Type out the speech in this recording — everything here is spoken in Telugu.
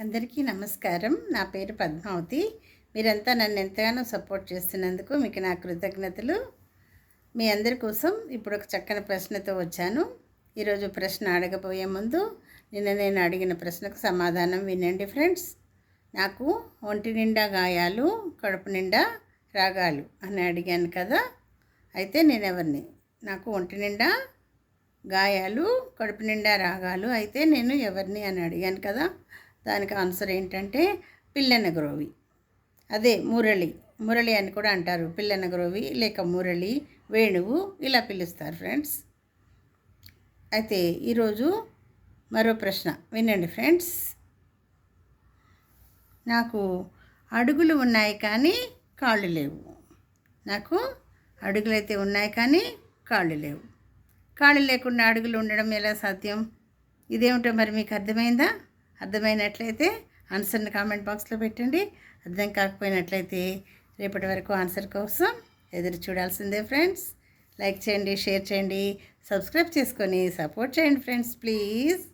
అందరికీ నమస్కారం. నా పేరు పద్మావతి. మీరంతా నన్ను ఎంతగానో సపోర్ట్ చేస్తున్నందుకు మీకు నా కృతజ్ఞతలు. మీ అందరి కోసం ఇప్పుడు ఒక చక్కని ప్రశ్నతో వచ్చాను. ఈరోజు ప్రశ్న అడగబోయే ముందు నేను అడిగిన ప్రశ్నకు సమాధానం వినండి ఫ్రెండ్స్. నాకు ఒంటి నిండా గాయాలు, కడుపు నిండా రాగాలు అని అడిగాను కదా. అయితే నేను ఎవరిని? నాకు ఒంటి నిండా గాయాలు, కడుపు నిండా రాగాలు, అయితే నేను ఎవరిని అని అడిగాను కదా. దానికి ఆన్సర్ ఏంటంటే పిల్లనగ్రోవి. అదే మురళి అని కూడా అంటారు. పిల్లనగ్రోవి లేక మురళి, వేణువు ఇలా పిలుస్తారు ఫ్రెండ్స్. అయితే ఈరోజు మరో ప్రశ్న వినండి ఫ్రెండ్స్. నాకు అడుగులు ఉన్నాయి కానీ కాళ్ళు లేవు. నాకు అడుగులైతే ఉన్నాయి కానీ కాళ్ళు లేవు. కాళ్ళు లేకుండా అడుగులు ఉండడం ఎలా సాధ్యం? ఇదేమిటో మరి మీకు అర్థమైందా? అర్థమైనట్లయితే ఆన్సర్ని కామెంట్ బాక్స్లో పెట్టండి. అర్థం కాకపోయినట్లయితే రేపటి వరకు ఆన్సర్ కోసం ఎదురు చూడాల్సిందే ఫ్రెండ్స్. లైక్ చేయండి, షేర్ చేయండి, సబ్స్క్రైబ్ చేసుకొని సపోర్ట్ చేయండి ఫ్రెండ్స్ ప్లీజ్.